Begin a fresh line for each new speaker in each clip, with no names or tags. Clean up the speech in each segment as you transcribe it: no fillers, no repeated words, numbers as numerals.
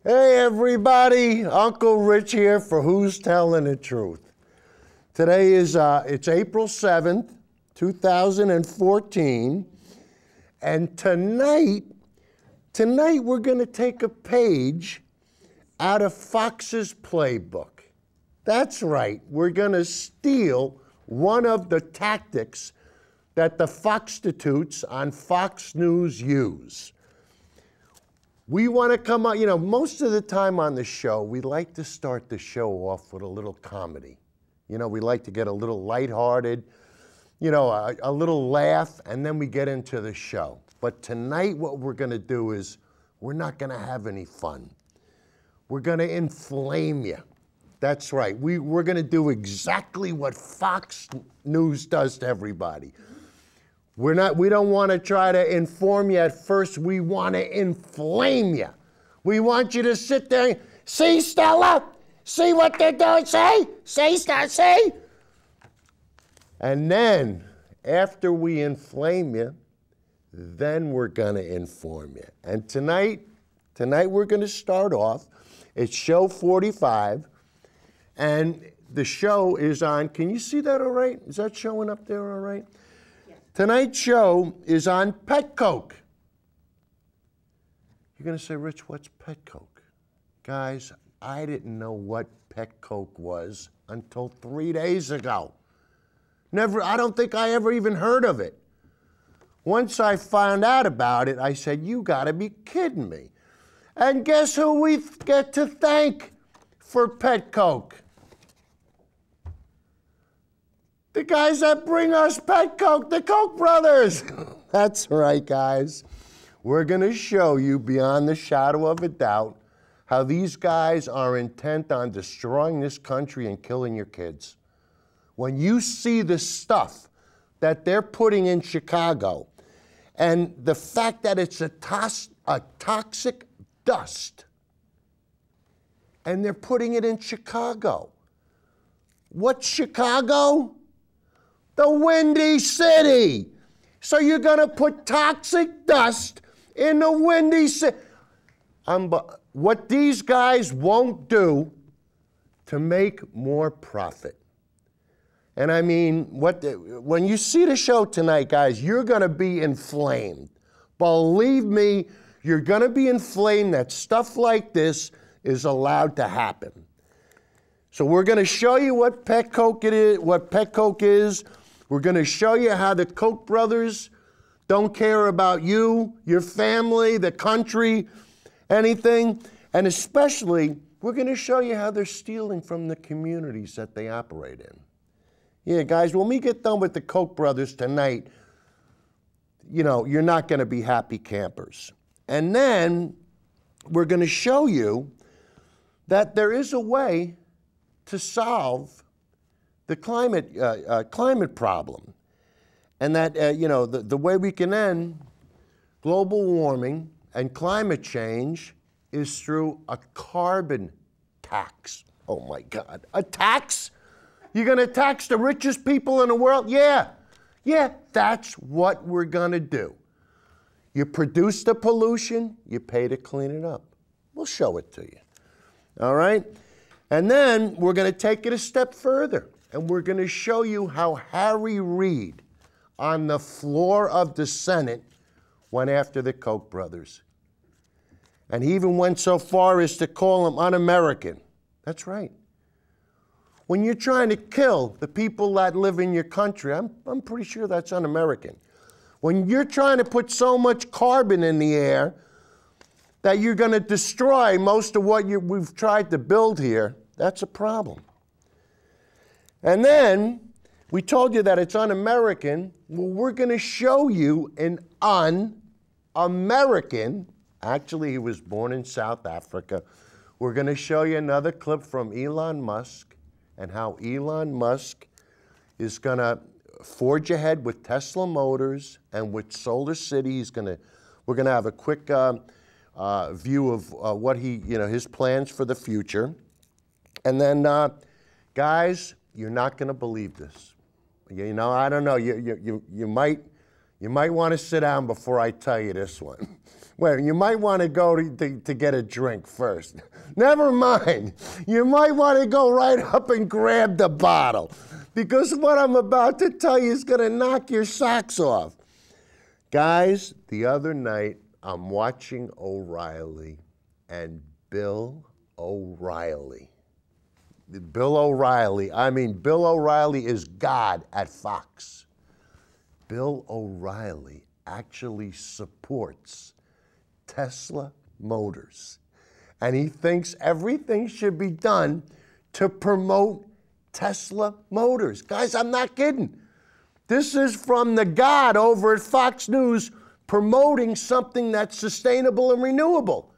Hey everybody, Uncle Rich here for Who's Telling the Truth. Today is, it's April 7th, 2014, and tonight we're gonna take a page out of Fox's playbook. That's right, we're gonna steal one of the tactics that the Foxstitutes on Fox News use. We want to come out, most of the time on the show, we like to start the show off with a little comedy. We like to get a little lighthearted, a little laugh, and then we get into the show. But tonight what we're going to do is we're not going to have any fun. We're going to inflame you. That's right. We're going to do exactly what Fox News does to everybody. We don't want to try to inform you at first. We want to inflame you. We want you to sit there and, see, Stella? See what they're doing? See, Stella, see? And then, after we inflame you, then we're going to inform you. And tonight we're going to start off. It's show 45, and the show is on, can you see that all right? Is that showing up there all right? Tonight's show is on pet coke. You're going to say, Rich, what's pet coke? Guys, I didn't know what pet coke was until 3 days ago. I don't think I ever even heard of it. Once I found out about it, I said, you got to be kidding me. And guess who we get to thank for pet coke? The guys that bring us pet coke, the Koch brothers. That's right, guys. We're going to show you beyond the shadow of a doubt how these guys are intent on destroying this country and killing your kids. When you see the stuff that they're putting in Chicago and the fact that it's a toxic dust and they're putting it in Chicago. What's Chicago? The Windy City. So you're going to put toxic dust in the Windy City. What these guys won't do to make more profit. And I mean, when you see the show tonight, guys, you're going to be inflamed. Believe me, you're going to be inflamed that stuff like this is allowed to happen. So we're going to show you what pet coke is. We're going to show you how the Koch brothers don't care about you, your family, the country, anything. And especially, we're going to show you how they're stealing from the communities that they operate in. Yeah, guys, when we get done with the Koch brothers tonight, you're not going to be happy campers. And then we're going to show you that there is a way to solve the climate problem, and that the way we can end global warming and climate change is through a carbon tax. Oh my God, a tax? You're going to tax the richest people in the world? Yeah, that's what we're going to do. You produce the pollution, you pay to clean it up. We'll show it to you. All right, and then we're going to take it a step further. And we're going to show you how Harry Reid, on the floor of the Senate, went after the Koch brothers. And he even went so far as to call them un-American. That's right. When you're trying to kill the people that live in your country, I'm pretty sure that's un-American. When you're trying to put so much carbon in the air that you're going to destroy most of what we've tried to build here, that's a problem. And then, we told you that it's un-American. Well, we're going to show you an un-American. Actually, he was born in South Africa. We're going to show you another clip from Elon Musk and how Elon Musk is going to forge ahead with Tesla Motors and with Solar City. We're going to have a quick view of what his plans for the future. And then, guys, you're not going to believe this. I don't know. You might want to sit down before I tell you this one. Wait, you might want to go to get a drink first. Never mind. You might want to go right up and grab the bottle, because what I'm about to tell you is going to knock your socks off. Guys, the other night, I'm watching O'Reilly, and Bill O'Reilly. Bill O'Reilly is God at Fox. Bill O'Reilly actually supports Tesla Motors. And he thinks everything should be done to promote Tesla Motors. Guys, I'm not kidding. This is from the God over at Fox News promoting something that's sustainable and renewable.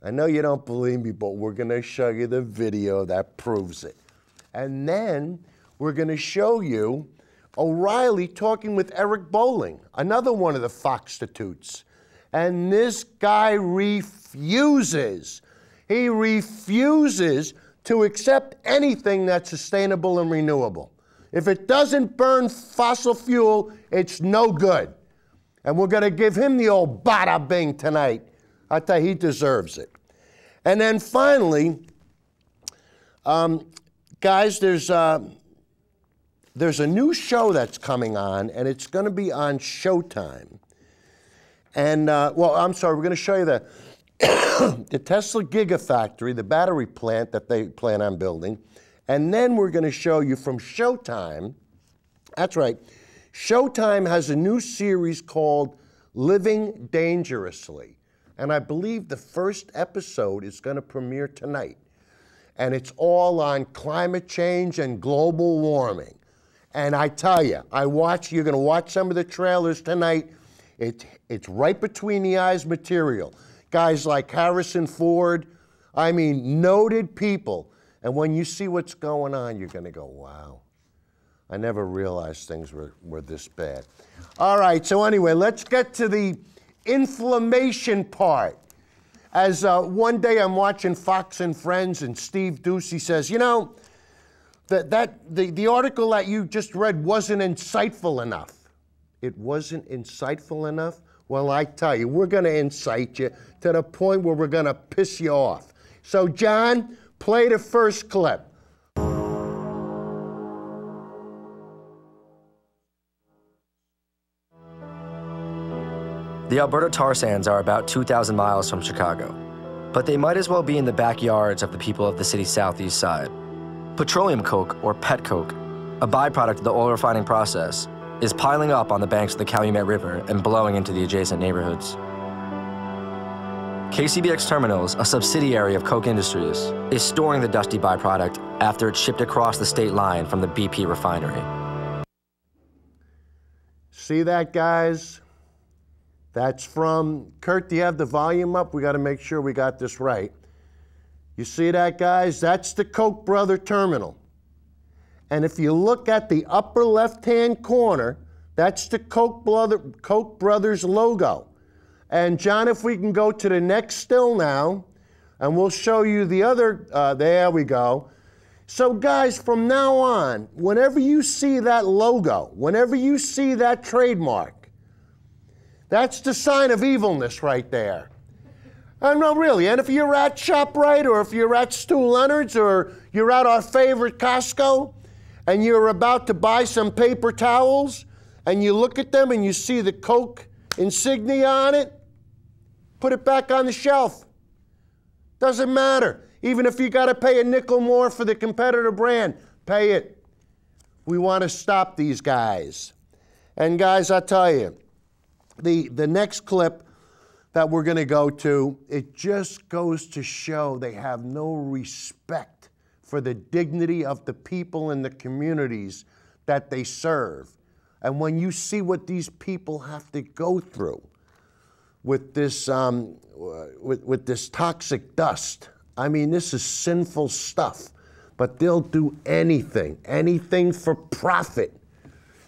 I know you don't believe me, but we're going to show you the video that proves it. And then we're going to show you O'Reilly talking with Eric Bolling, another one of the Foxstitutes. And this guy refuses. He refuses to accept anything that's sustainable and renewable. If it doesn't burn fossil fuel, it's no good. And we're going to give him the old BATTA-BING tonight. I tell you, he deserves it. And then finally, guys, there's a new show that's coming on, and it's going to be on Showtime. And, well, I'm sorry, we're going to show you the Tesla Gigafactory, the battery plant that they plan on building. And then we're going to show you from Showtime, that's right, Showtime has a new series called Living Dangerously. And I believe the first episode is going to premiere tonight. And it's all on climate change and global warming. And I tell you, you're going to watch some of the trailers tonight. It's right between the eyes material. Guys like Harrison Ford, I mean, noted people. And when you see what's going on, you're going to go, wow. I never realized things were this bad. All right, so anyway, let's get to the inflammation part. As one day I'm watching Fox and Friends, and Steve Doocy says, you know, the article that you just read wasn't insightful enough. It wasn't insightful enough? Well, I tell you, we're going to incite you to the point where we're going to piss you off. So, John, play the first clip.
The Alberta tar sands are about 2,000 miles from Chicago, but they might as well be in the backyards of the people of the city's southeast side. Petroleum coke, or pet coke, a byproduct of the oil refining process, is piling up on the banks of the Calumet River and blowing into the adjacent neighborhoods. KCBX Terminals, a subsidiary of Koch Industries, is storing the dusty byproduct after it's shipped across the state line from the BP refinery.
See that, guys? That's from, Kurt, do you have the volume up? We got to make sure we got this right. You see that, guys? That's the Koch brother terminal. And if you look at the upper left-hand corner, that's the Koch brothers logo. And John, if we can go to the next still now, and we'll show you the other, there we go. So guys, from now on, whenever you see that logo, whenever you see that trademark, that's the sign of evilness right there. No, really, and if you're at ShopRite, or if you're at Stu Leonard's, or you're at our favorite Costco, and you're about to buy some paper towels, and you look at them and you see the Koch insignia on it, put it back on the shelf. Doesn't matter. Even if you got to pay a nickel more for the competitor brand, pay it. We want to stop these guys. And guys, I tell you, the next clip that we're going to go to, it just goes to show they have no respect for the dignity of the people and the communities that they serve. And when you see what these people have to go through with this, with this toxic dust, I mean, this is sinful stuff. But they'll do anything, anything for profit,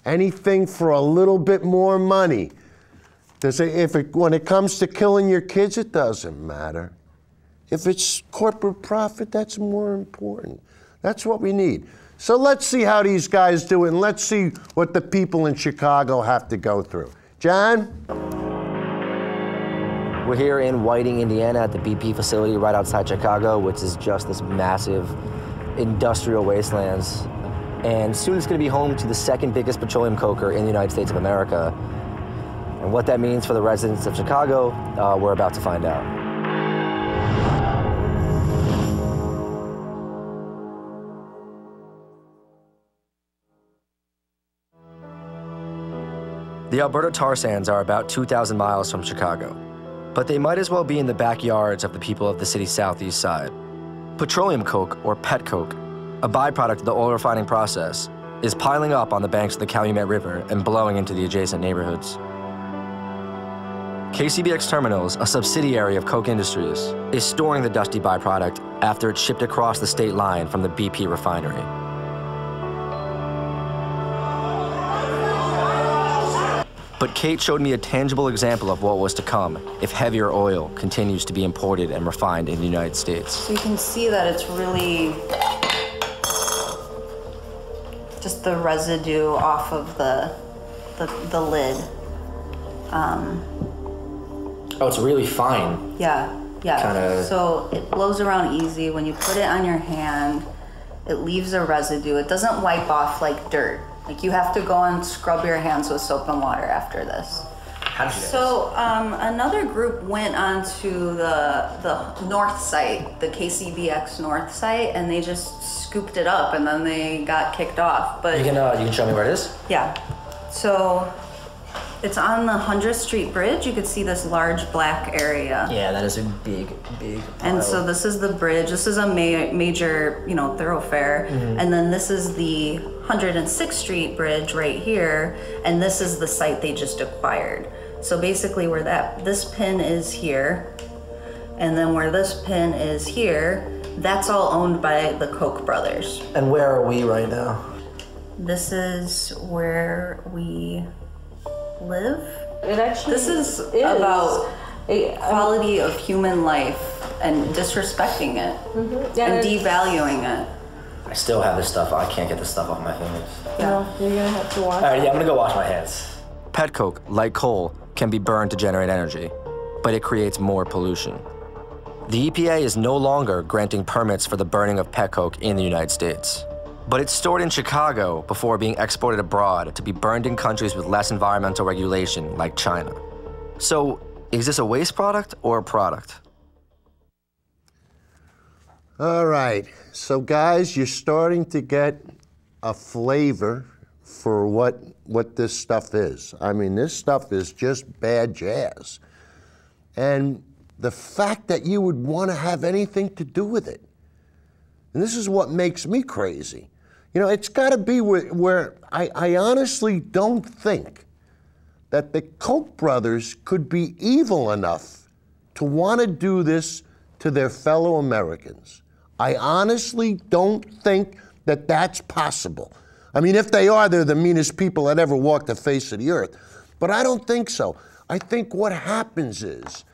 anything for a little bit more money. When it comes to killing your kids, it doesn't matter. If it's corporate profit, that's more important. That's what we need. So let's see how these guys do it, and let's see what the people in Chicago have to go through. John?
We're here in Whiting, Indiana at the BP facility right outside Chicago, which is just this massive industrial wastelands. And soon it's going to be home to the second biggest petroleum coker in the United States of America. And what that means for the residents of Chicago, we're about to find out. The Alberta tar sands are about 2,000 miles from Chicago, but they might as well be in the backyards of the people of the city's southeast side. Petroleum coke, or pet coke, a byproduct of the oil refining process, is piling up on the banks of the Calumet River and blowing into the adjacent neighborhoods. KCBX Terminals, a subsidiary of Koch Industries, is storing the dusty byproduct after it's shipped across the state line from the BP refinery. But Kate showed me a tangible example of what was to come if heavier oil continues to be imported and refined in the United States.
So you can see that it's really just the residue off of the lid.
Oh, it's really fine.
Yeah.
Kinda...
So it blows around easy. When you put it on your hand, it leaves a residue. It doesn't wipe off like dirt. Like you have to go and scrub your hands with soap and water after this.
How did you do this?
So another group went onto the north site, the KCBX north site, and they just scooped it up and then they got kicked off. But
you can show me where it is?
Yeah. So it's on the 100th Street Bridge. You could see this large black area.
Yeah, that is a big pile.
And so this is the bridge. This is a major, thoroughfare. Mm-hmm. And then this is the 106th Street Bridge right here. And this is the site they just acquired. So basically where this pin is here, and then where this pin is here, that's all owned by the Koch brothers.
And where are we right now?
This is where we live. This is about quality of human life and disrespecting it, mm-hmm. and devaluing it.
I still have this stuff. I can't get this stuff off my fingers.
Yeah, you're gonna have to wash.
All right, yeah, I'm gonna go wash my hands. Pet coke, like coal, can be burned to generate energy, but it creates more pollution. The EPA is no longer granting permits for the burning of pet coke in the United States. But it's stored in Chicago before being exported abroad to be burned in countries with less environmental regulation, like China. So, is this a waste product or a product?
All right, so guys, you're starting to get a flavor for what this stuff is. I mean, this stuff is just bad jazz. And the fact that you would want to have anything to do with it. And this is what makes me crazy. It's got to be where I honestly don't think that the Koch brothers could be evil enough to want to do this to their fellow Americans. I honestly don't think that that's possible. I mean, if they are, they're the meanest people that ever walked the face of the earth. But I don't think so. I think what happens is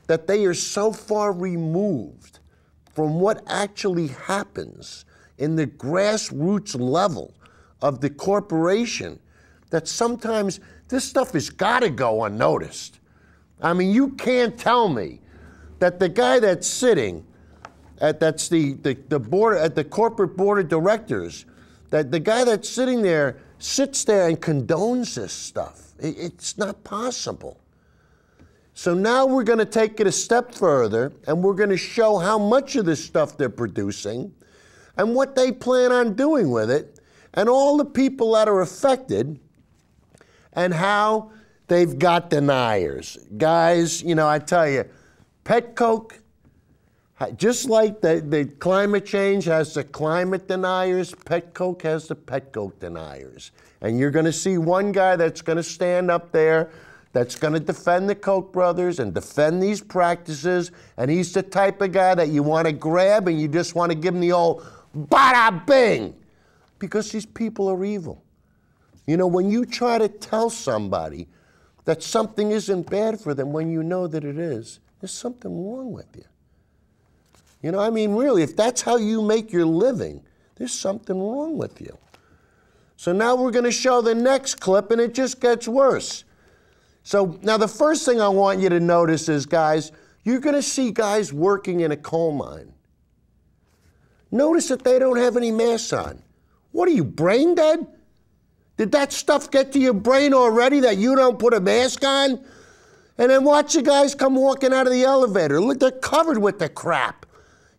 that they are so far removed from what actually happens in the grassroots level of the corporation that sometimes this stuff has got to go unnoticed. I mean, you can't tell me that the guy that's sitting that's the board at the corporate board of directors, that the guy that's sitting there sits there and condones this stuff. It's not possible. So now we're going to take it a step further, and we're going to show how much of this stuff they're producing and what they plan on doing with it, and all the people that are affected, and how they've got deniers. Guys, I tell you, pet coke, just like the climate change has the climate deniers, pet coke has the pet coke deniers. And you're going to see one guy that's going to stand up there that's going to defend the Koch brothers and defend these practices, and he's the type of guy that you want to grab and you just want to give him the old BATTA-BING, because these people are evil. When you try to tell somebody that something isn't bad for them when you know that it is, there's something wrong with you. I mean, really, if that's how you make your living, there's something wrong with you. So now we're going to show the next clip, and it just gets worse. So now the first thing I want you to notice is, guys, you're gonna see guys working in a coal mine. Notice that they don't have any masks on. What are you, brain dead? Did that stuff get to your brain already that you don't put a mask on? And then watch the guys come walking out of the elevator. Look, they're covered with the crap.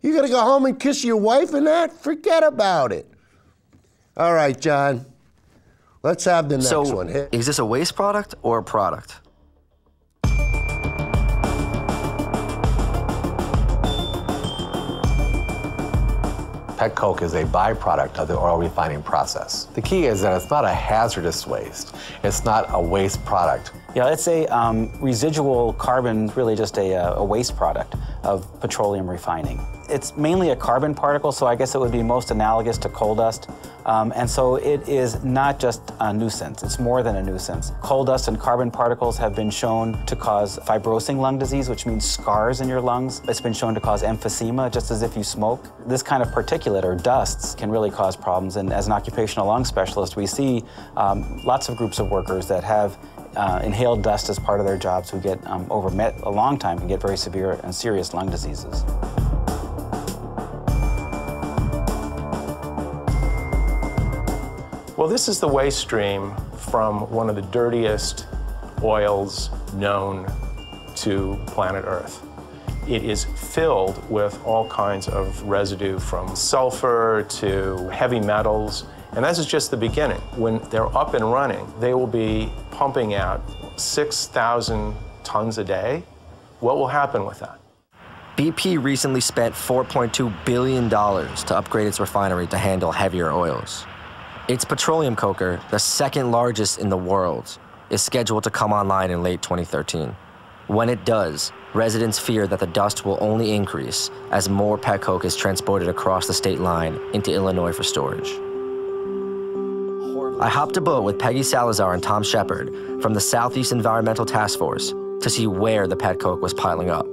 You gotta go home and kiss your wife and that? Forget about it. All right, John. Let's have the next one. Hit.
Is this a waste product or a product?
Pet coke is a byproduct of the oil refining process. The key is that it's not a hazardous waste. It's not a waste product.
Yeah, it's a residual carbon, really just a waste product of petroleum refining. It's mainly a carbon particle, so I guess it would be most analogous to coal dust. And so it is not just a nuisance, it's more than a nuisance. Coal dust and carbon particles have been shown to cause fibrosing lung disease, which means scars in your lungs. It's been shown to cause emphysema, just as if you smoke. This kind of particulate or dusts can really cause problems, and as an occupational lung specialist, we see lots of groups of workers that have inhaled dust as part of their jobs who get, over a long time, can get very severe and serious lung diseases.
Well, this is the waste stream from one of the dirtiest oils known to planet Earth. It is filled with all kinds of residue, from sulfur to heavy metals, and this is just the beginning. When they're up and running, they will be pumping out 6,000 tons a day. What will happen with that?
BP recently spent $4.2 billion to upgrade its refinery to handle heavier oils. Its petroleum coker, the second largest in the world, is scheduled to come online in late 2013. When it does, residents fear that the dust will only increase as more pet coke is transported across the state line into Illinois for storage. I hopped a boat with Peggy Salazar and Tom Shepard from the Southeast Environmental Task Force to see where the pet coke was piling up.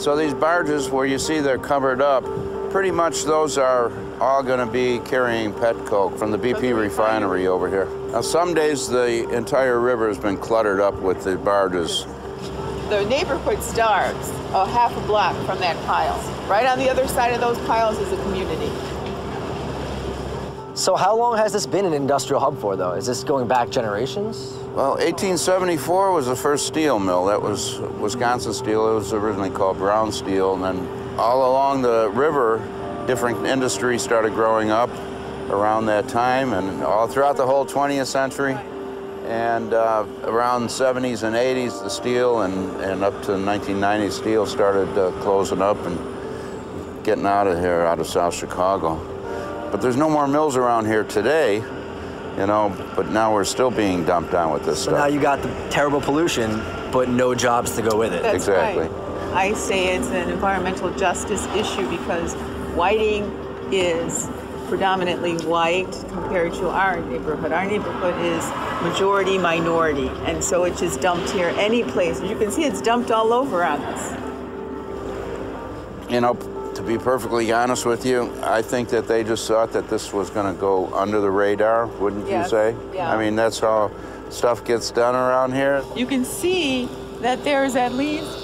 So these barges where you see they're covered up, pretty much those are all going to be carrying pet coke from the BP refinery over here. Now some days the entire river has been cluttered up with the barges.
The neighborhood starts a half a block from that pile. Right on the other side of those piles is a community.
So how long has this been an industrial hub for, though? Is this going back generations?
Well, 1874 was the first steel mill. That was Wisconsin Steel. It was originally called Brown Steel. And then all along the river, different industries started growing up around that time, and all throughout the whole 20th century. And around the 70s and 80s, the steel, and up to the 1990s, steel started closing up and getting out of here, out of South Chicago. But there's no more mills around here today, you know, but now we're still being dumped on with this stuff.
So now you got the terrible pollution, but no jobs to go with it.
That's
exactly.
Right. I say it's an environmental justice issue because Whiting is predominantly white compared to our neighborhood. Our neighborhood is majority minority, and so it's just dumped here any place. As you can see, it's dumped all over on us.
You know, to be perfectly honest with you, I think that they just thought that this was going to go under the radar, wouldn't you say?
Yeah.
I mean, that's how stuff gets done around here.
You can see that there's at least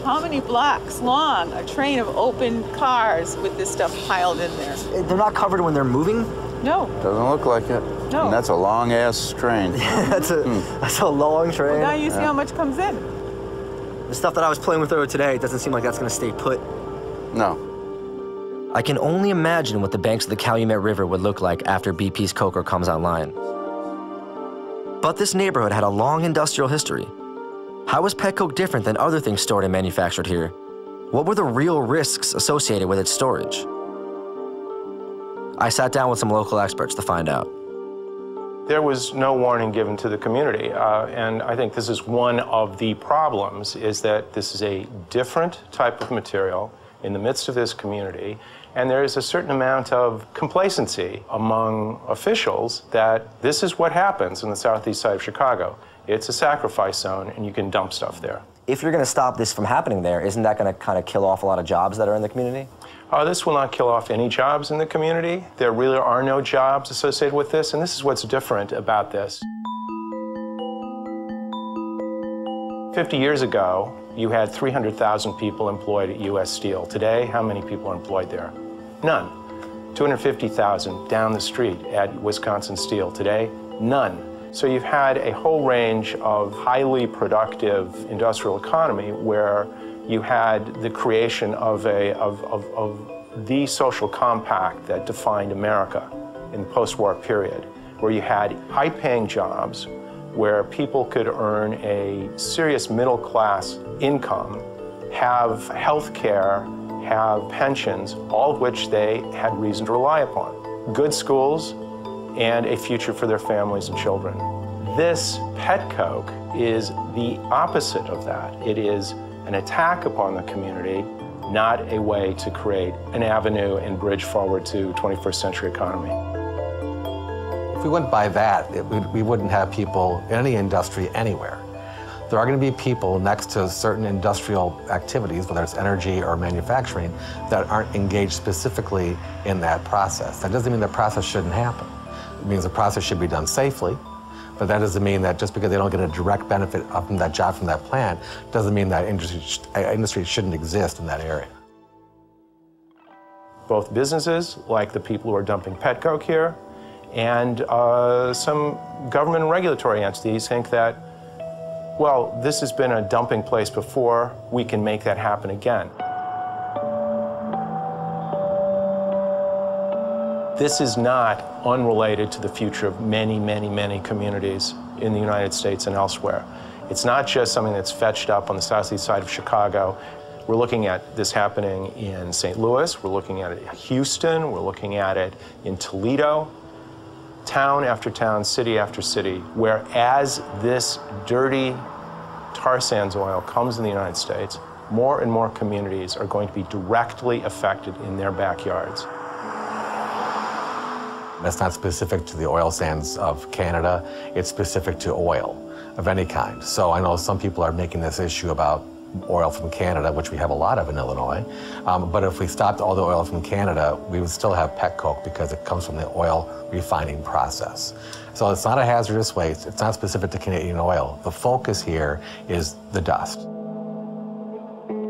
how many blocks long a train of open cars with this stuff piled in there.
They're not covered when they're moving?
No.
Doesn't look like it.
No.
And that's a long-ass train.
That's a long train.
Well, now you see how much comes in.
The stuff that I was playing with earlier today, it doesn't seem like that's going to stay put.
No.
I can only imagine what the banks of the Calumet River would look like after BP's coker comes online. But this neighborhood had a long industrial history. How was pet coke different than other things stored and manufactured here? What were the real risks associated with its storage? I sat down with some local experts to find out.
There was no warning given to the community, and I think this is one of the problems, is that this is a different type of material in the midst of this community, and there is a certain amount of complacency among officials that this is what happens in the southeast side of Chicago. It's a sacrifice zone, and you can dump stuff there.
If you're going to stop this from happening there, isn't that going to kind of kill off a lot of jobs that are in the community?
This will not kill off any jobs in the community. There really are no jobs associated with this, and this is what's different about this. 50 years ago, you had 300,000 people employed at U.S. Steel. Today, how many people are employed there? None. 250,000 down the street at Wisconsin Steel. Today, none. So you've had a whole range of highly productive industrial economy where you had the creation of the social compact that defined America in the post-war period, where you had high-paying jobs, where people could earn a serious middle-class income, have health care, have pensions, all of which they had reason to rely upon. Good schools, and a future for their families and children. This pet coke is the opposite of that. It is an attack upon the community, not a way to create an avenue and bridge forward to 21st century economy.
If we went by that, we wouldn't have people in any industry anywhere. There are going to be people next to certain industrial activities, whether it's energy or manufacturing, that aren't engaged specifically in that process. That doesn't mean the process shouldn't happen. It means the process should be done safely, but that doesn't mean that just because they don't get a direct benefit from that job from that plant, doesn't mean that industry shouldn't exist in that area.
Both businesses, like the people who are dumping pet coke here, and some government and regulatory entities think that, well, this has been a dumping place before, we can make that happen again. This is not unrelated to the future of many, many, many communities in the United States and elsewhere. It's not just something that's fetched up on the southeast side of Chicago. We're looking at this happening in St. Louis, we're looking at it in Houston, we're looking at it in Toledo, town after town, city after city, where as this dirty tar sands oil comes in the United States, more and more communities are going to be directly affected in their backyards.
That's not specific to the oil sands of Canada, it's specific to oil of any kind. So I know some people are making this issue about oil from Canada, which we have a lot of in Illinois. But if we stopped all the oil from Canada, we would still have pet coke because it comes from the oil refining process. So it's not a hazardous waste, it's not specific to Canadian oil. The focus here is the dust.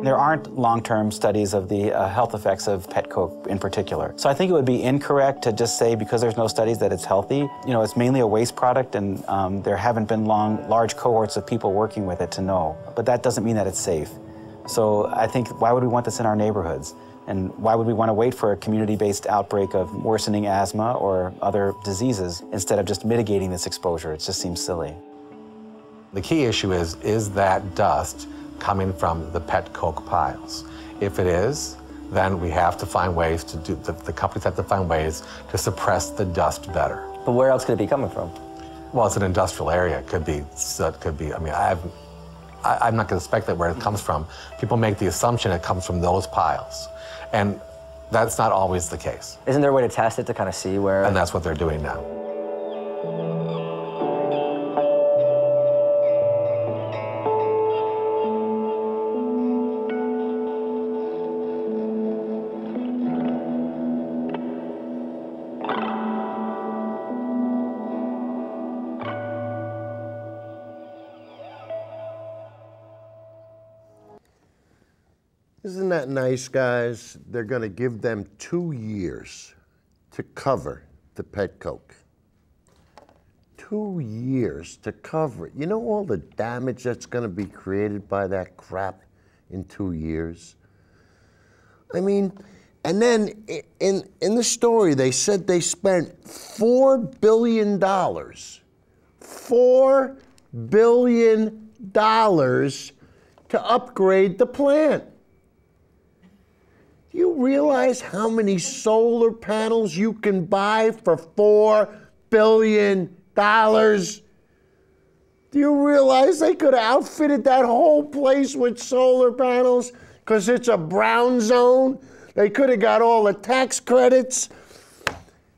There aren't long-term studies of the health effects of pet coke in particular. So I think it would be incorrect to just say because there's no studies that it's healthy. You know, it's mainly a waste product and there haven't been large cohorts of people working with it to know. But that doesn't mean that it's safe. So I think why would we want this in our neighborhoods? And why would we want to wait for a community-based outbreak of worsening asthma or other diseases instead of just mitigating this exposure? It just seems silly.
The key issue is that dust coming from the pet coke piles? If it is, then we have to find ways to do, the companies have to find ways to suppress the dust better.
But where else could it be coming from?
Well, it's an industrial area. It could be, I mean, I'm not going to speculate where it comes from. People make the assumption it comes from those piles. And that's not always the case.
Isn't there a way to test it to kind of see where?
And that's what they're doing now.
Isn't that nice, guys? They're going to give them 2 years to cover the pet coke. 2 years to cover it. You know all the damage that's going to be created by that crap in 2 years? I mean, and then in the story, they said they spent $4 billion. $4 billion to upgrade the plant. Do you realize how many solar panels you can buy for $4 billion? Do you realize they could have outfitted that whole place with solar panels because it's a brown zone? They could have got all the tax credits.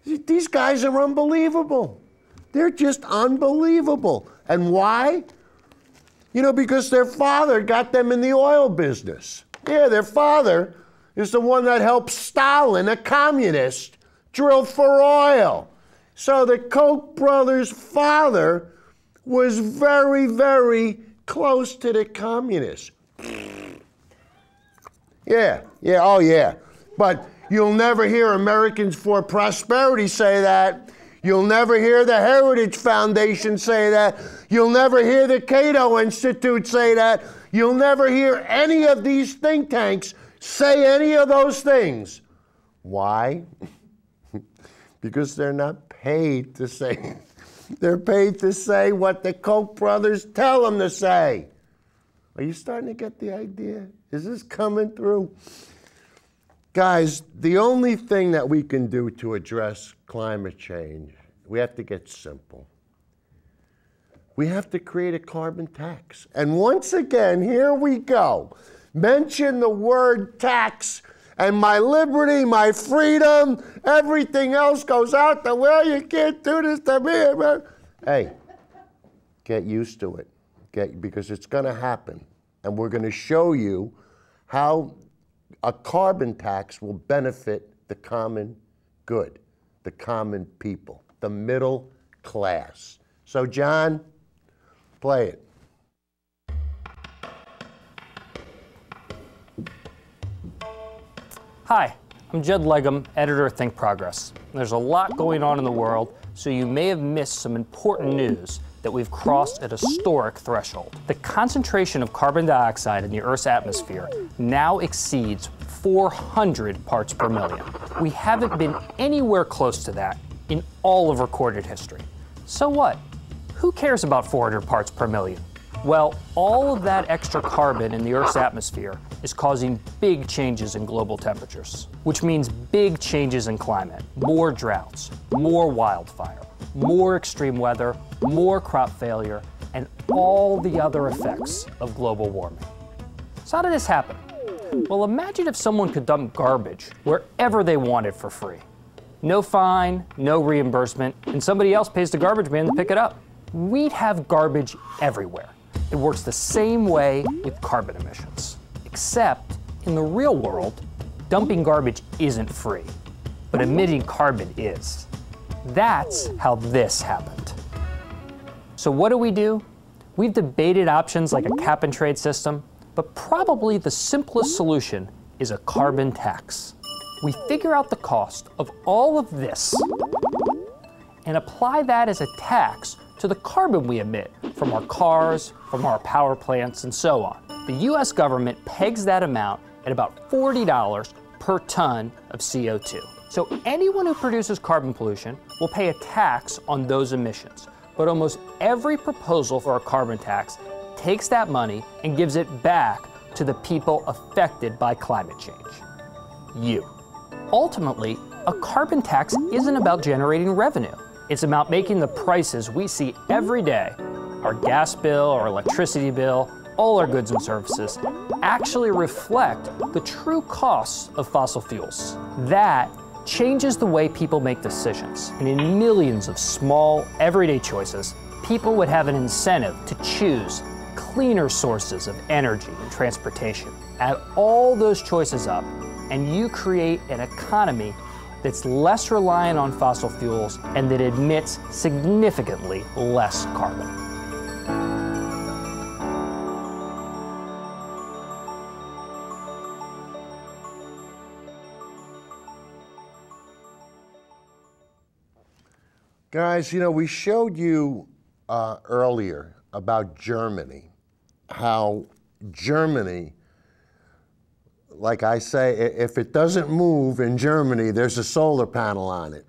These guys are unbelievable. They're just unbelievable. And why? You know, because their father got them in the oil business. Yeah, their father is the one that helped Stalin, a communist, drill for oil. So the Koch brothers' father was very, very close to the communists. Yeah, oh yeah. But you'll never hear Americans for Prosperity say that. You'll never hear the Heritage Foundation say that. You'll never hear the Cato Institute say that. You'll never hear any of these think tanks say any of those things. Why? Because they're not paid to say. They're paid to say what the Koch brothers tell them to say. Are you starting to get the idea? Is this coming through? Guys, the only thing that we can do to address climate change, we have to get simple. We have to create a carbon tax. And once again, here we go. Mention the word tax, and my liberty, my freedom, everything else goes out the way. You can't do this to me, man. Hey, get used to it, because it's going to happen. And we're going to show you how a carbon tax will benefit the common good, the common people, the middle class. So, John, play it.
Hi, I'm Judd Legum, editor of Think Progress. There's a lot going on in the world, so you may have missed some important news that we've crossed a historic threshold. The concentration of carbon dioxide in the Earth's atmosphere now exceeds 400 parts per million. We haven't been anywhere close to that in all of recorded history. So what? Who cares about 400 parts per million? Well, all of that extra carbon in the Earth's atmosphere is causing big changes in global temperatures, which means big changes in climate, more droughts, more wildfire, more extreme weather, more crop failure, and all the other effects of global warming. So how did this happen? Well, imagine if someone could dump garbage wherever they wanted for free. No fine, no reimbursement, and somebody else pays the garbage man to pick it up. We'd have garbage everywhere. It works the same way with carbon emissions. Except, in the real world, dumping garbage isn't free, but emitting carbon is. That's how this happened. So what do? We've debated options like a cap-and-trade system, but probably the simplest solution is a carbon tax. We figure out the cost of all of this and apply that as a tax to the carbon we emit from our cars, from our power plants, and so on. The US government pegs that amount at about $40 per ton of CO2. So anyone who produces carbon pollution will pay a tax on those emissions. But almost every proposal for a carbon tax takes that money and gives it back to the people affected by climate change. You. Ultimately, a carbon tax isn't about generating revenue. It's about making the prices we see every day, our gas bill, our electricity bill, all our goods and services, actually reflect the true costs of fossil fuels. That changes the way people make decisions. And in millions of small, everyday choices, people would have an incentive to choose cleaner sources of energy and transportation. Add all those choices up, and you create an economy that's less reliant on fossil fuels and that emits significantly less carbon.
Guys, we showed you earlier about Germany, how Germany, like I say, if it doesn't move in Germany, there's a solar panel on it.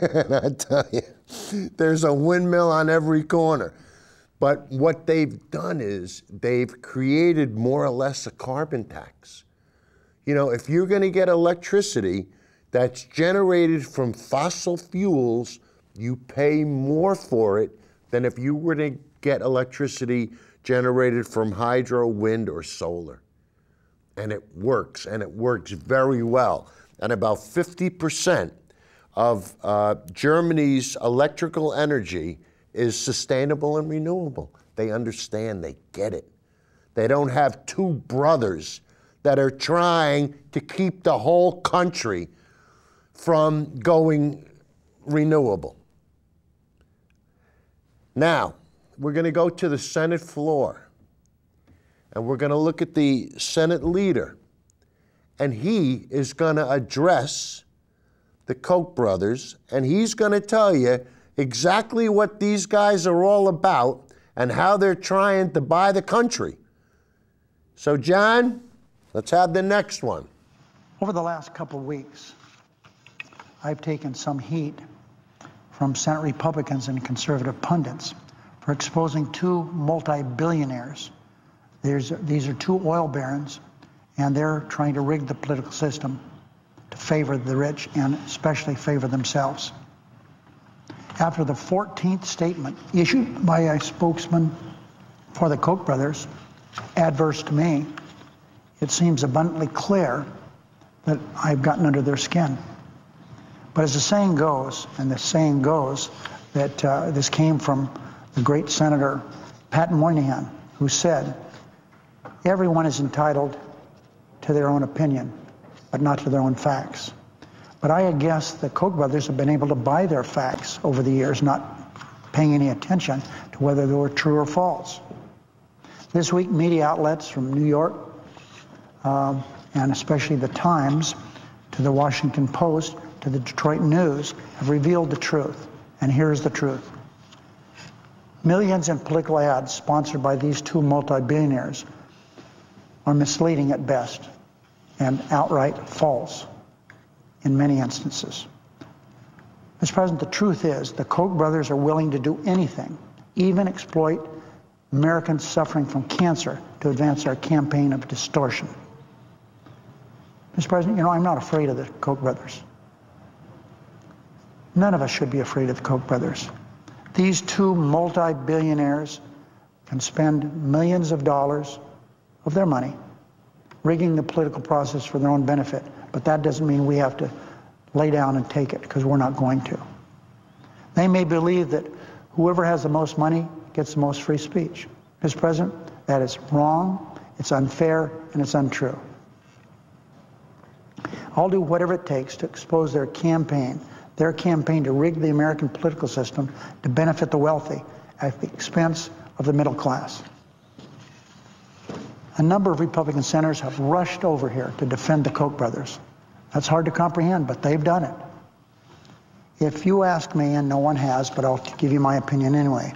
And I tell you, there's a windmill on every corner. But what they've done is they've created more or less a carbon tax. If you're going to get electricity that's generated from fossil fuels, you pay more for it than if you were to get electricity generated from hydro, wind, or solar. And it works very well. And about 50% of Germany's electrical energy is sustainable and renewable. They understand, they get it. They don't have two brothers that are trying to keep the whole country from going renewable. Now, we're going to go to the Senate floor. and we're going to look at the Senate leader, and he is going to address the Koch brothers, and he's going to tell you exactly what these guys are all about and how they're trying to buy the country. So, John, let's have the next one.
Over the last couple of weeks, I've taken some heat from Senate Republicans and conservative pundits for exposing two multi-billionaires. These are two oil barons, and they're trying to rig the political system to favor the rich and especially favor themselves. After the 14th statement issued by a spokesman for the Koch brothers, adverse to me, it seems abundantly clear that I've gotten under their skin. But as the saying goes, and the saying goes that this came from the great Senator Pat Moynihan, who said, everyone is entitled to their own opinion, but not to their own facts. But I guess the Koch brothers have been able to buy their facts over the years, not paying any attention to whether they were true or false. This week, media outlets from New York, and especially the Times, to the Washington Post, to the Detroit News, have revealed the truth. And here's the truth. Millions in political ads sponsored by these two multi-billionaires are misleading at best and outright false in many instances. Mr. President, the truth is the Koch brothers are willing to do anything, even exploit Americans suffering from cancer to advance their campaign of distortion. Mr. President, you know, I'm not afraid of the Koch brothers. None of us should be afraid of the Koch brothers. These two multi-billionaires can spend millions of dollars of their money rigging the political process for their own benefit. But that doesn't mean we have to lay down and take it, because we're not going to. They may believe that whoever has the most money gets the most free speech. Mr. President, that is wrong, it's unfair, and it's untrue. I'll do whatever it takes to expose their campaign to rig the American political system to benefit the wealthy at the expense of the middle class. A number of Republican senators have rushed over here to defend the Koch brothers. That's hard to comprehend, but they've done it. If you ask me, and no one has, but I'll give you my opinion anyway,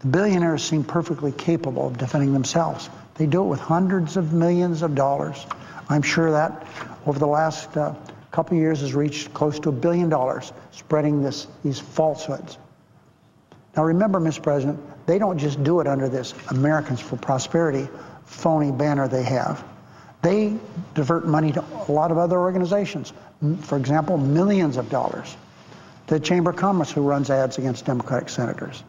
the billionaires seem perfectly capable of defending themselves. They do it with hundreds of millions of dollars. I'm sure that over the last couple of years has reached close to $1 billion spreading these falsehoods. Now remember, Mr. President, they don't just do it under this Americans for Prosperity phony banner they have. They divert money to a lot of other organizations. For example, millions of dollars to the Chamber of Commerce, who runs ads against Democratic senators.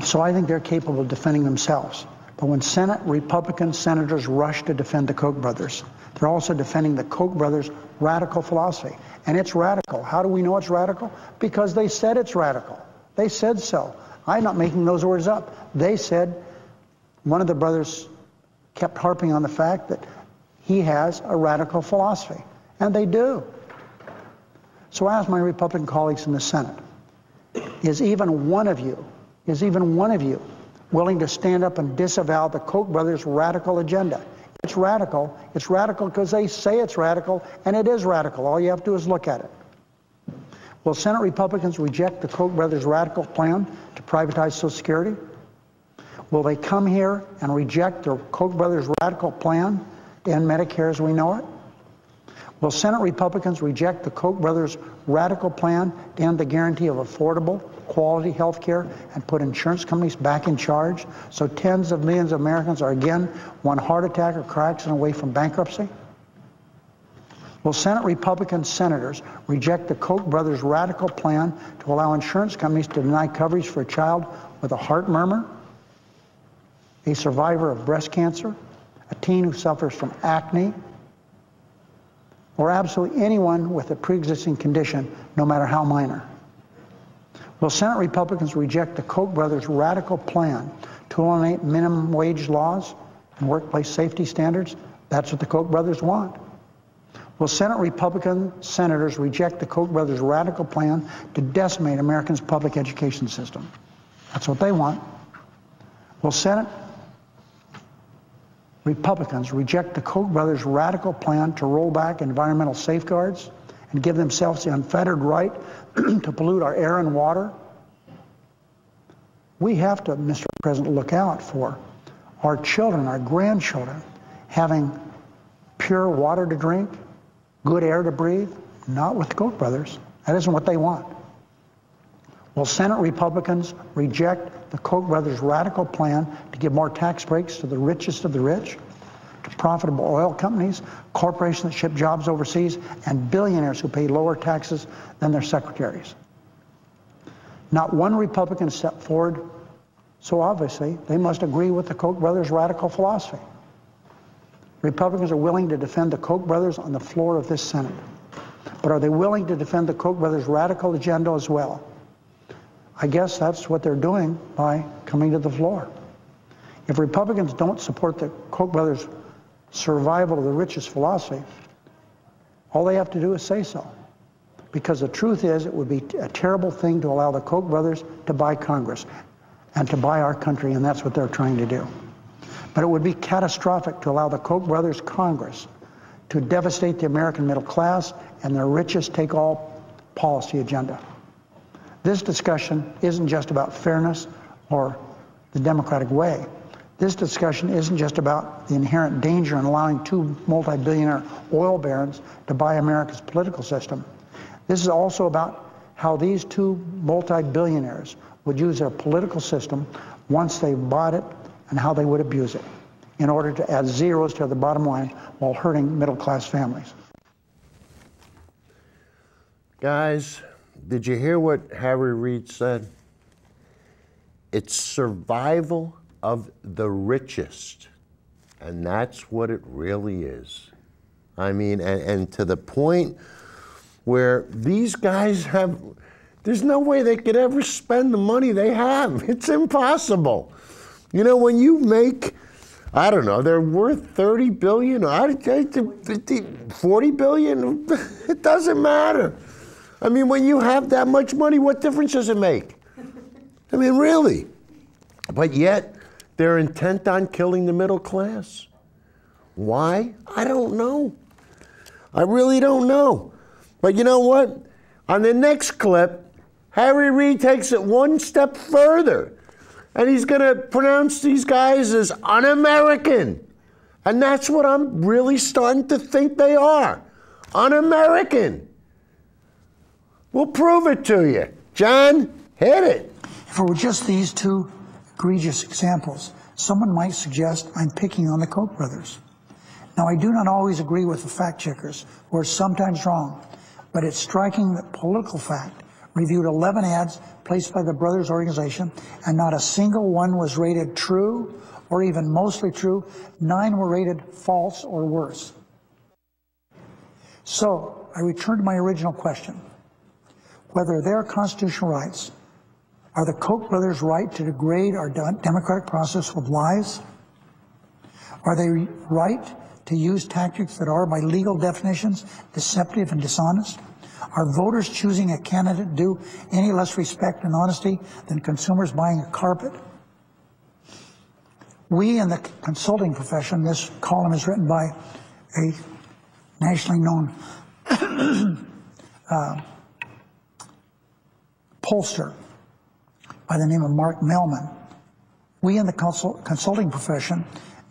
So I think they're capable of defending themselves. But when Senate Republican senators rush to defend the Koch brothers, they're also defending the Koch brothers' radical philosophy. And it's radical. How do we know it's radical? Because they said it's radical. They said so. I'm not making those words up. They said, one of the brothers kept harping on the fact that he has a radical philosophy. And they do. So I ask my Republican colleagues in the Senate, is even one of you willing to stand up and disavow the Koch brothers' radical agenda? It's radical. It's radical because they say it's radical, and it is radical. All you have to do is look at it. Will Senate Republicans reject the Koch brothers' radical plan to privatize Social Security? Will they come here and reject the Koch brothers' radical plan to end Medicare as we know it? Will Senate Republicans reject the Koch brothers' radical plan to end the guarantee of affordable, quality health care and put insurance companies back in charge so tens of millions of Americans are again one heart attack or car accident away from bankruptcy? Will Senate Republican senators reject the Koch brothers' radical plan to allow insurance companies to deny coverage for a child with a heart murmur, a survivor of breast cancer, a teen who suffers from acne, or absolutely anyone with a pre-existing condition, no matter how minor? Will Senate Republicans reject the Koch brothers' radical plan to eliminate minimum wage laws and workplace safety standards? That's what the Koch brothers want. Will Senate Republican senators reject the Koch brothers' radical plan to decimate Americans' public education system? That's what they want. Will Senate Republicans reject the Koch brothers' radical plan to roll back environmental safeguards and give themselves the unfettered right to pollute our air and water? We have to, Mr. President, look out for our children, our grandchildren, having pure water to drink, good air to breathe, not with the Koch brothers. That isn't what they want. Will Senate Republicans reject the Koch brothers' radical plan to give more tax breaks to the richest of the rich, to profitable oil companies, corporations that ship jobs overseas, and billionaires who pay lower taxes than their secretaries? Not one Republican stepped forward, so obviously they must agree with the Koch brothers' radical philosophy. Republicans are willing to defend the Koch brothers on the floor of this Senate. But are they willing to defend the Koch brothers' radical agenda as well? I guess that's what they're doing by coming to the floor. If Republicans don't support the Koch brothers' survival of the richest philosophy, all they have to do is say so. Because the truth is, it would be a terrible thing to allow the Koch brothers to buy Congress and to buy our country, and that's what they're trying to do. But it would be catastrophic to allow the Koch brothers' Congress to devastate the American middle class and their richest take-all policy agenda. This discussion isn't just about fairness or the democratic way. This discussion isn't just about the inherent danger in allowing two multi-billionaire oil barons to buy America's political system. This is also about how these two multi-billionaires would use their political system once they bought it and how they would abuse it in order to add zeros to the bottom line while hurting middle-class families.
Guys, did you hear what Harry Reid said? It's survival of the richest. And that's what it really is. I mean, and to the point where these guys have, there's no way they could ever spend the money they have. It's impossible. You know, when you make, I don't know, they're worth 30 billion, 40 billion, it doesn't matter. I mean, when you have that much money, what difference does it make? I mean, really. But yet, they're intent on killing the middle class. Why? I don't know. I really don't know. But you know what? On the next clip, Harry Reid takes it one step further. And he's going to pronounce these guys as un-American. And that's what I'm really starting to think they are. Un-American. We'll prove it to you. John, hit it.
If it were just these two egregious examples, someone might suggest I'm picking on the Koch brothers. Now, I do not always agree with the fact checkers, who are sometimes wrong, but it's striking that Political Fact reviewed 11 ads placed by the brothers organization, and not a single one was rated true or even mostly true. 9 were rated false or worse. So I return to my original question. Whether their constitutional rights, are the Koch brothers right to degrade our democratic process with lies? Are they right to use tactics that are, by legal definitions, deceptive and dishonest? Are voters choosing a candidate due any less respect and honesty than consumers buying a carpet? We in the consulting profession, this column is written by a nationally known pollster by the name of Mark Mellman. We in the consulting profession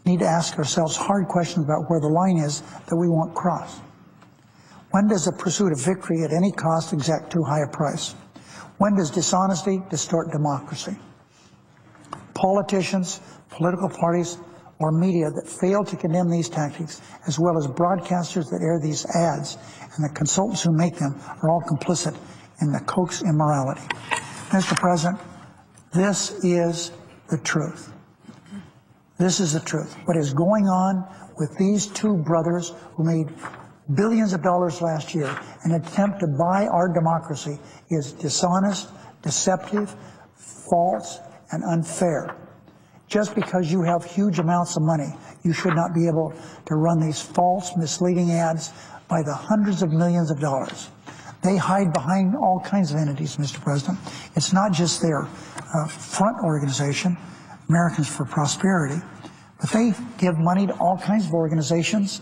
need to ask ourselves hard questions about where the line is that we won't cross. When does the pursuit of victory at any cost exact too high a price? When does dishonesty distort democracy? Politicians, political parties, or media that fail to condemn these tactics, as well as broadcasters that air these ads, and the consultants who make them, are all complicit in the Koch's immorality. Mr. President, this is the truth. This is the truth. What is going on with these two brothers who made billions of dollars last year in an attempt to buy our democracy is dishonest, deceptive, false, and unfair. Just because you have huge amounts of money, you should not be able to run these false, misleading ads by the hundreds of millions of dollars. They hide behind all kinds of entities, Mr. President. It's not just their front organization. Americans for Prosperity, but they give money to all kinds of organizations,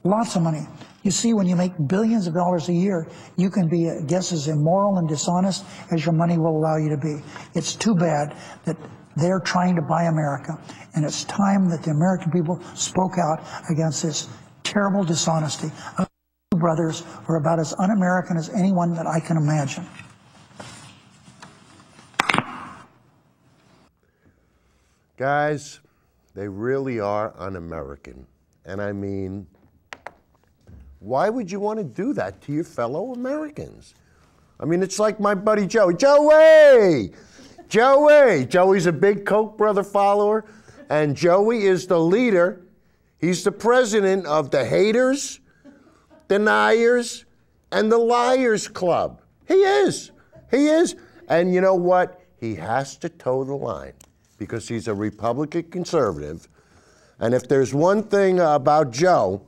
lots of money. You see, when you make billions of dollars a year, you can be just as immoral and dishonest as your money will allow you to be. It's too bad that they're trying to buy America, and it's time that the American people spoke out against this terrible dishonesty. Our two brothers are about as un-American as anyone that I can imagine.
Guys, they really are un-American. And I mean, why would you want to do that to your fellow Americans? I mean, it's like my buddy Joey. Joey! Joey! Joey's a big Koch brother follower, and Joey is the leader. He's the president of the Haters, Deniers, and the Liars Club. He is. He is. And you know what? He has to toe the line because he's a Republican conservative. And if there's one thing about Joe,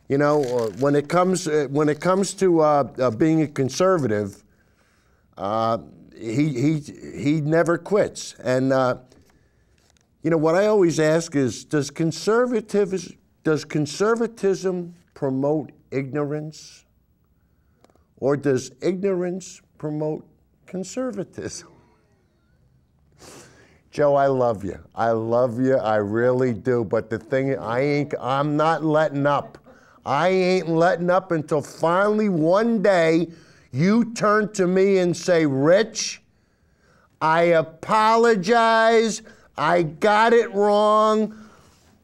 you know, when it comes to being a conservative, he never quits. And you know what I always ask is, does conservatism promote ignorance, or does ignorance promote conservatism? Joe, I love you. I love you. I really do. But the thing, I'm not letting up. I ain't letting up until finally one day you turn to me and say, Rich, I apologize. I got it wrong.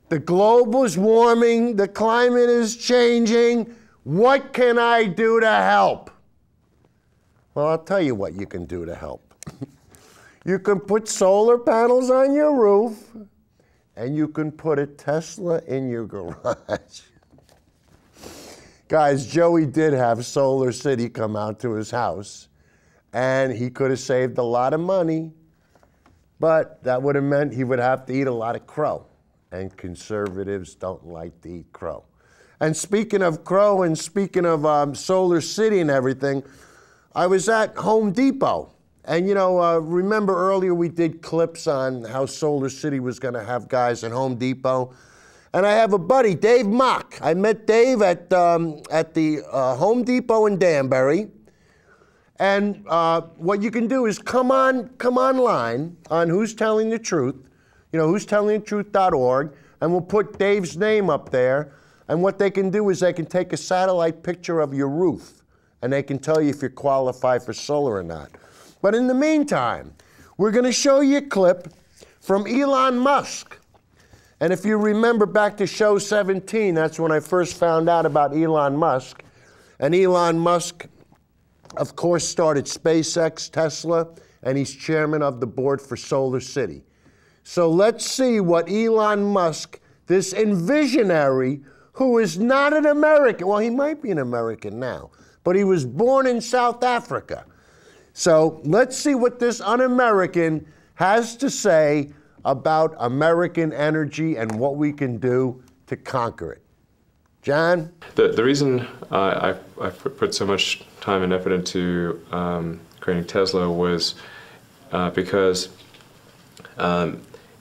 The globe is warming. The climate is changing. What can I do to help? Well, I'll tell you what you can do to help. You can put solar panels on your roof, and you can put a Tesla in your garage. Guys, Joey did have Solar City come out to his house, and he could have saved a lot of money, but that would have meant he would have to eat a lot of crow, and conservatives don't like to eat crow. And speaking of crow and speaking of Solar City and everything, I was at Home Depot. And you know, remember earlier we did clips on how Solar City was going to have guys at Home Depot. And I have a buddy, Dave Mock. I met Dave at the Home Depot in Danbury. And what you can do is come online on Who's Telling the Truth, you know, who'stellingthetruth.org, and we'll put Dave's name up there. And what they can do is they can take a satellite picture of your roof, and they can tell you if you qualify for solar or not. But in the meantime, we're going to show you a clip from Elon Musk. And if you remember back to show 17, that's when I first found out about Elon Musk. And Elon Musk, of course, started SpaceX, Tesla, and he's chairman of the board for Solar City. So let's see what Elon Musk, this envisionary, who is not an American, well, he might be an American now, but he was born in South Africa. So let's see what this un-American has to say about American energy and what we can do to conquer it. John?
The reason I put so much time and effort into creating Tesla was because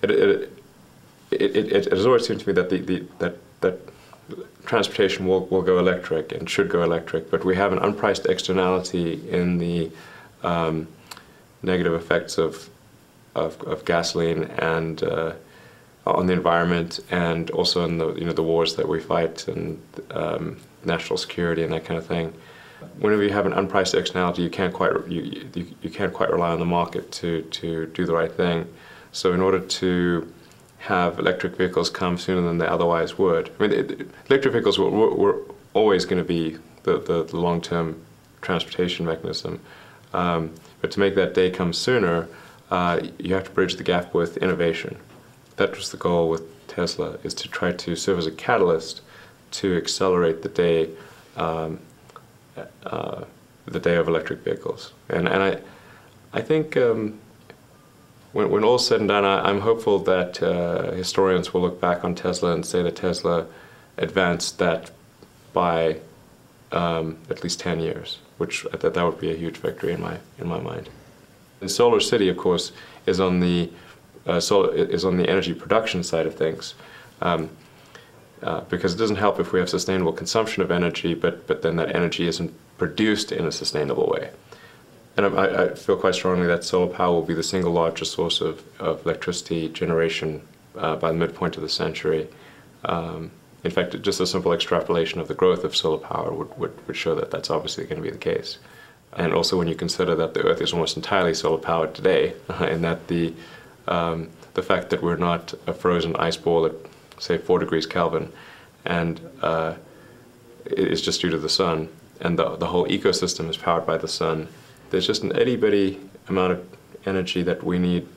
it has always seemed to me that that transportation will go electric and should go electric, but we have an unpriced externality in the negative effects of gasoline and on the environment, and also in the wars that we fight and national security and that kind of thing. Whenever you have an unpriced externality, you can't quite rely on the market to do the right thing. So in order to have electric vehicles come sooner than they otherwise would, I mean, electric vehicles were always going to be the long-term transportation mechanism. But to make that day come sooner, you have to bridge the gap with innovation. That was the goal with Tesla, is to try to serve as a catalyst to accelerate the day of electric vehicles. And I think when all's said and done, I'm hopeful that historians will look back on Tesla and say that Tesla advanced that by at least 10 years, which that would be a huge victory in my mind. And Solar City, of course, is on the solar is on the energy production side of things. Because it doesn't help if we have sustainable consumption of energy, but then that energy isn't produced in a sustainable way. And I feel quite strongly that solar power will be the single largest source of electricity generation by the midpoint of the century. In fact, just a simple extrapolation of the growth of solar power would show that that's obviously going to be the case. And also when you consider that the Earth is almost entirely solar powered today, and that the fact that we're not a frozen ice ball at, say, 4 degrees Kelvin, and it's just due to the sun, and the whole ecosystem is powered by the sun. There's just an itty-bitty amount of energy that we need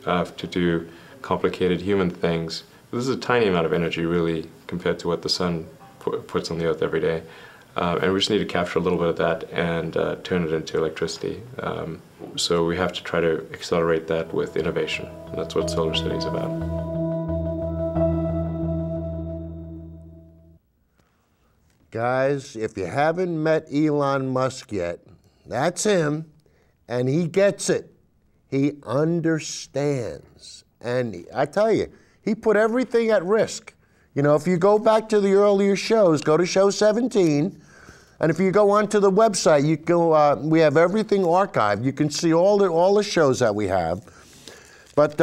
to do complicated human things. This is a tiny amount of energy, really, compared to what the sun puts on the Earth every day. And we just need to capture a little bit of that and turn it into electricity. So we have to try to accelerate that with innovation. And that's what Solar City is about.
Guys, if you haven't met Elon Musk yet, that's him, and he gets it. He understands. And I tell you, he put everything at risk. You know, if you go back to the earlier shows, go to show 17, and if you go onto the website, you go. We have everything archived. You can see all the shows that we have. But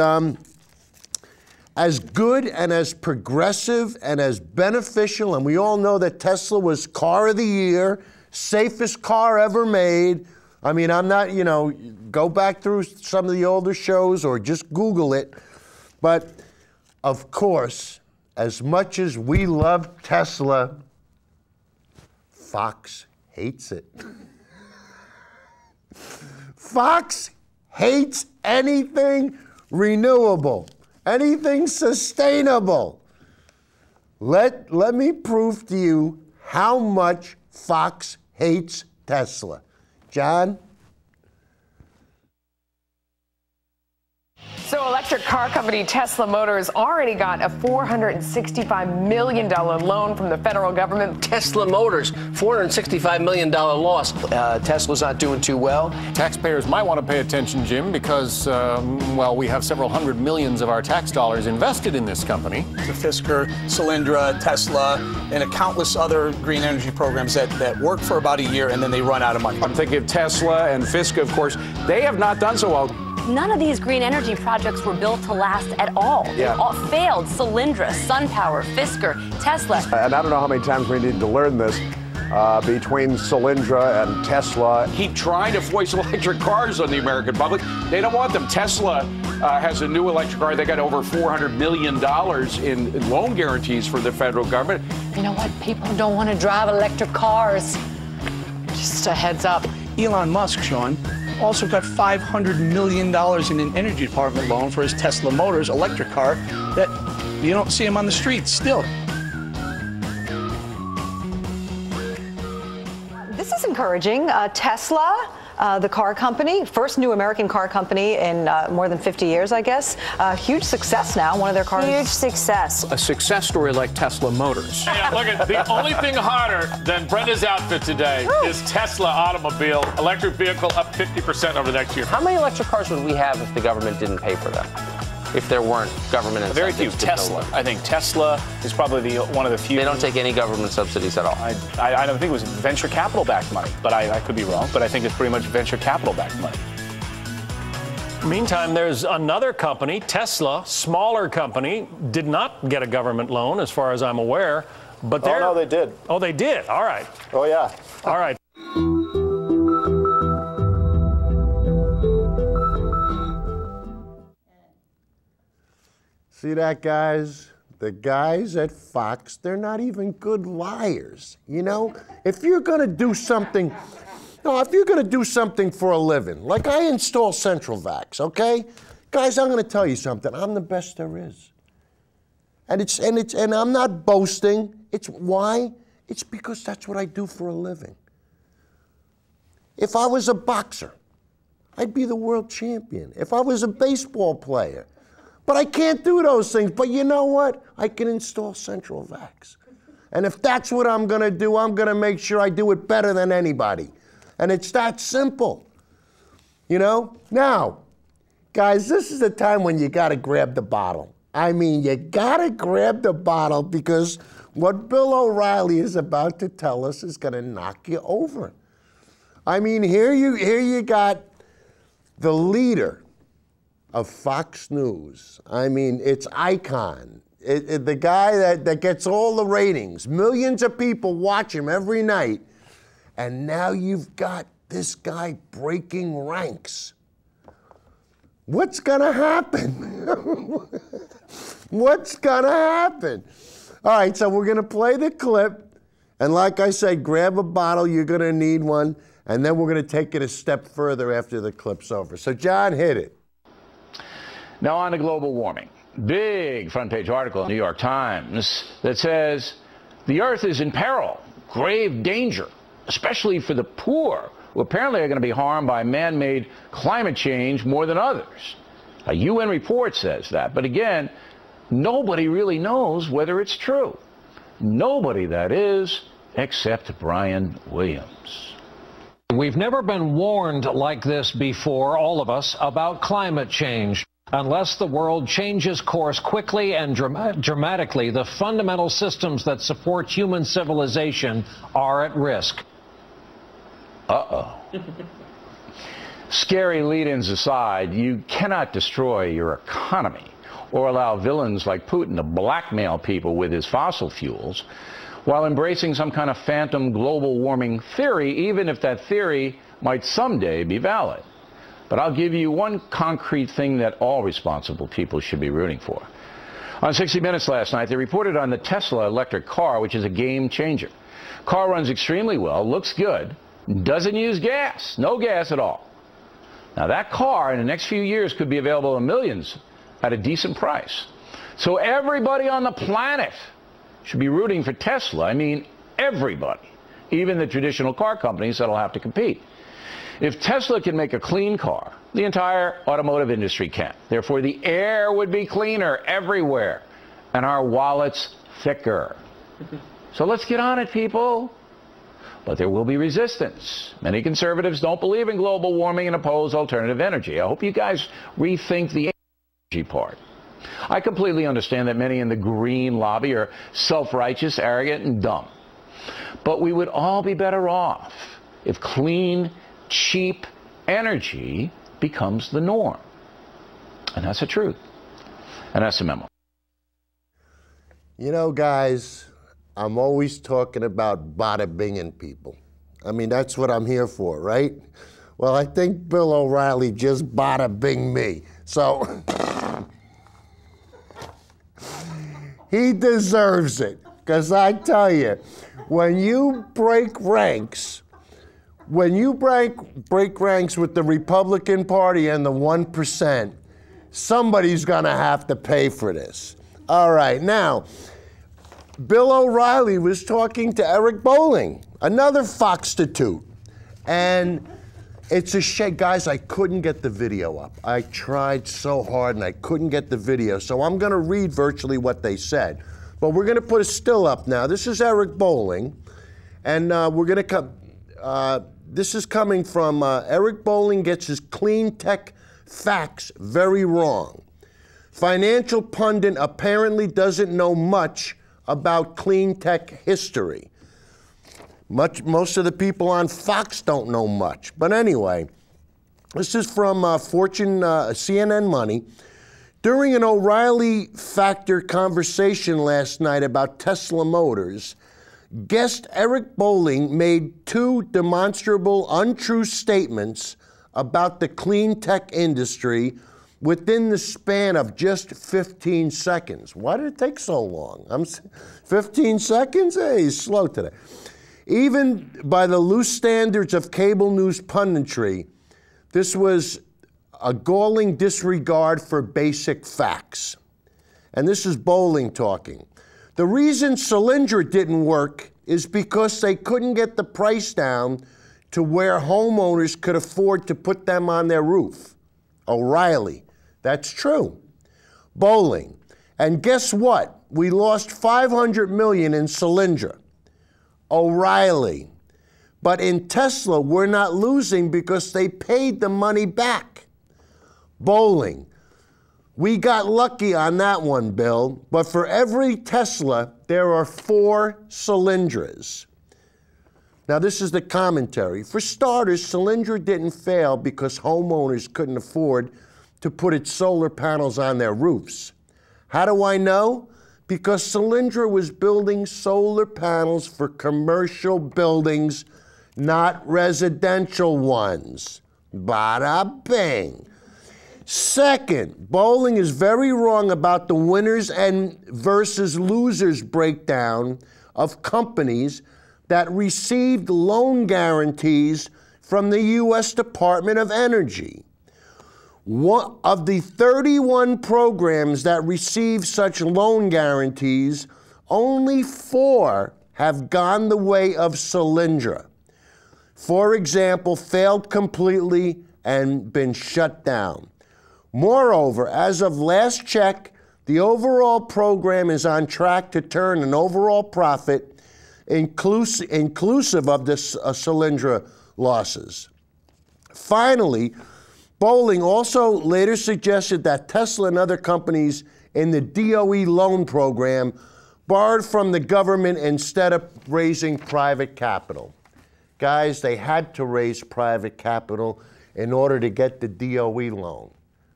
as good and as progressive and as beneficial, and we all know that Tesla was car of the year, safest car ever made. I mean, I'm not, you know, go back through some of the older shows or just Google it. But of course, as much as we love Tesla, Fox hates it. Fox hates anything renewable, anything sustainable. Let me prove to you how much Fox hates Tesla. John?
So electric car company Tesla Motors already got a $465 million loan from the federal government.
Tesla Motors, $465 million loss. Tesla's not doing too well.
Taxpayers might want to pay attention, Jim, because, well, we have several hundred millions of our tax dollars invested in this company.
The Fisker, Solyndra, Tesla, and countless other green energy programs that work for about a year and then they run out of money.
I'm thinking of Tesla and Fisker, of course. They have not done so well.
None of these green energy projects were built to last at all.
Yeah.
They all failed. Solyndra, SunPower, Fisker, Tesla.
And I don't know how many times we need to learn this. Between Solyndra and Tesla.
Keep trying to voice electric cars on the American public. They don't want them. Tesla has a new electric car. They got over $400 million in loan guarantees for the federal government.
You know what? People don't want to drive electric cars. Just a heads up.
Elon Musk, Sean, also got $500 million in an energy department loan for his Tesla Motors electric car that you don't see him on the streets still.
This is encouraging. Tesla, the car company, first new American car company in more than 50 years, I guess. Huge success now. One of their cars.
Huge success.
A success story like Tesla Motors.
Yeah, look at the only thing hotter than Brenda's outfit today is Tesla automobile, electric vehicle up 50% over the next year.
How many electric cars would we have if the government didn't pay for them? If there weren't government incentives?
Very few. Tesla. I think Tesla is probably one of the few.
They don't take any government subsidies at all.
I don't think it was venture capital backed money, but I could be wrong. But I think it's pretty much venture capital backed money.
Meantime, there's another company, Tesla, smaller company, did not get a government loan, as far as I'm aware. But they're.
Oh, no, they did.
Oh, they did. All right.
Oh, yeah.
All right.
See that, guys? The guys at Fox, they're not even good liars. You know, if you're going to do something, if you're going to do something for a living, like I install Central Vax, okay? Guys, I'm going to tell you something. I'm the best there is. And I'm not boasting. It's why? It's because that's what I do for a living. If I was a boxer, I'd be the world champion. If I was a baseball player, but I can't do those things. But you know what? I can install Central Vax. And if that's what I'm going to do, I'm going to make sure I do it better than anybody. And it's that simple. You know? Now, Guys, this is the time when you got to grab the bottle. I mean, you got to grab the bottle because what Bill O'Reilly is about to tell us is going to knock you over. I mean, here you got the leader of Fox News. I mean, it's icon. The guy that gets all the ratings. Millions of people watch him every night. And now you've got this guy breaking ranks. What's gonna happen? What's gonna happen? All right, so we're gonna play the clip, and like I said, grab a bottle, you're gonna need one, and then we're gonna take it a step further after the clip's over. So John, hit it.
Now on to global warming. Big front page article in the New York Times that says the Earth is in peril, grave danger, especially for the poor, who apparently are going to be harmed by man-made climate change more than others. A UN report says that, but again, nobody really knows whether it's true. Nobody, that is, except Brian Williams.
We've never been warned like this before, all of us, about climate change. Unless the world changes course quickly and dramatically, the fundamental systems that support human civilization are at risk. Uh-oh. Scary lead-ins aside, you cannot destroy your economy or allow villains like Putin to blackmail people with his fossil fuels while embracing some kind of phantom global warming theory, even if that theory might someday be valid. But I'll give you one concrete thing that all responsible people should be rooting for. On 60 Minutes last night, they reported on the Tesla electric car, which is a game changer. Car runs extremely well, looks good, doesn't use gas, no gas at all. Now that car in the next few years could be available in millions at a decent price. So everybody on the planet should be rooting for Tesla. I mean, everybody, even the traditional car companies that'll have to compete. If Tesla can make a clean car, the entire automotive industry can. Therefore, the air would be cleaner everywhere and our wallets thicker. So let's get on it, people. But there will be resistance. Many conservatives don't believe in global warming and oppose alternative energy. I hope you guys rethink the energy part. I completely understand that many in the green lobby are self-righteous, arrogant, and dumb. But we would all be better off if clean, cheap energy becomes the norm. And that's the truth. And that's the memo.
You know, guys, I'm always talking about bada-binging people. I mean, that's what I'm here for, right? Well, I think Bill O'Reilly just bada-binged me. So he deserves it. Because I tell you, when you break ranks, break ranks with the Republican Party and the 1%, somebody's gonna have to pay for this. All right, now, Bill O'Reilly was talking to Eric Bolling, another Foxstitute. And it's a shame, guys, I couldn't get the video up. I tried so hard and I couldn't get the video. So I'm gonna read virtually what they said. But we're gonna put a still up now. This is Eric Bolling. And we're gonna come, this is coming from Eric Bolling gets his clean tech facts very wrong. Financial pundit apparently doesn't know much about clean tech history. Most of the people on Fox don't know much. But anyway, this is from CNN Money. During an O'Reilly Factor conversation last night about Tesla Motors, guest Eric Bolling made two demonstrable untrue statements about the clean tech industry within the span of just 15 seconds. Why did it take so long? 15 seconds? Hey, he's slow today. Even by the loose standards of cable news punditry, this was a galling disregard for basic facts. And this is Bolling talking. The reason Solyndra didn't work is because they couldn't get the price down to where homeowners could afford to put them on their roof. O'Reilly, that's true. Bolling, and guess what? We lost $500 million in Solyndra. O'Reilly, but in Tesla, we're not losing because they paid the money back. Bowling. We got lucky on that one, Bill, but for every Tesla, there are 4 Cylindras. Now, this is the commentary. For starters, Cylindra didn't fail because homeowners couldn't afford to put its solar panels on their roofs. How do I know? Because Cylindra was building solar panels for commercial buildings, not residential ones. Bada-bing. Second, Bowling is very wrong about the winners and versus losers breakdown of companies that received loan guarantees from the U.S. Department of Energy. One of the 31 programs that received such loan guarantees, only 4 have gone the way of Cylindra. For example, failed completely and been shut down. Moreover, as of last check, the overall program is on track to turn an overall profit inclusive of the Cylindra losses. Finally, Bowling also later suggested that Tesla and other companies in the DOE loan program borrowed from the government instead of raising private capital. Guys, they had to raise private capital in order to get the DOE loan.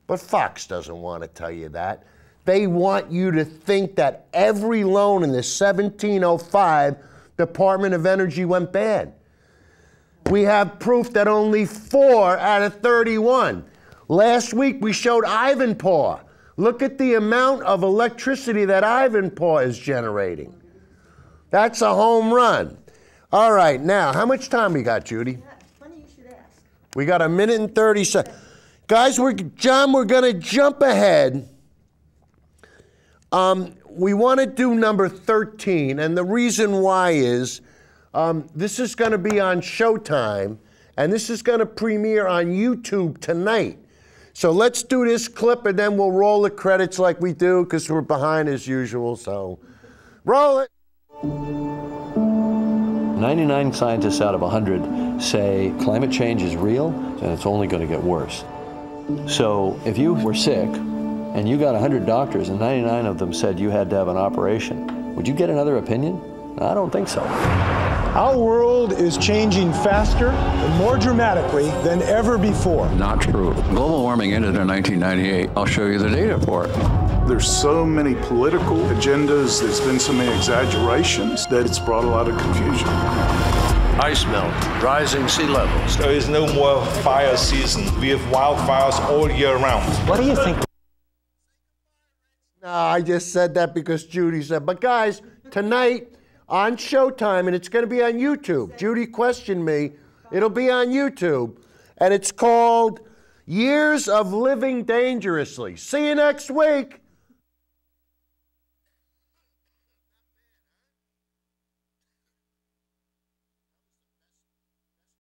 But Fox doesn't want to tell you that. They want you to think that every loan in the 1705 Department of Energy went bad. We have proof that only 4 out of 31. Last week we showed Ivanpah. Look at the amount of electricity that Ivanpah is generating. That's a home run. All right, now, how much time we got, Judy?
Funny you should ask.
We got 1 minute and 30 seconds. Guys, John, we're going to jump ahead. We want to do number 13, and the reason why is this is going to be on Showtime, and this is going to premiere on YouTube tonight. So let's do this clip, and then we'll roll the credits like we do, because we're behind as usual, so roll it.
99 scientists out of 100 say climate change is real, and it's only going to get worse. So if you were sick, and you got 100 doctors, and 99 of them said you had to have an operation, would you get another opinion? I don't think so.
Our world is changing faster and more dramatically than ever before.
Not true. Global warming ended in 1998. I'll show you the data for it.
There's so many political agendas, there's been so many exaggerations that it's brought a lot of confusion.
Ice melt, rising sea levels.
There is no more fire season. We have wildfires all year round.
What do you think?
No, I just said that because Judy said. But guys, tonight on Showtime, and it's going to be on YouTube. Judy questioned me. It'll be on YouTube. And it's called Years of Living Dangerously. See you next week.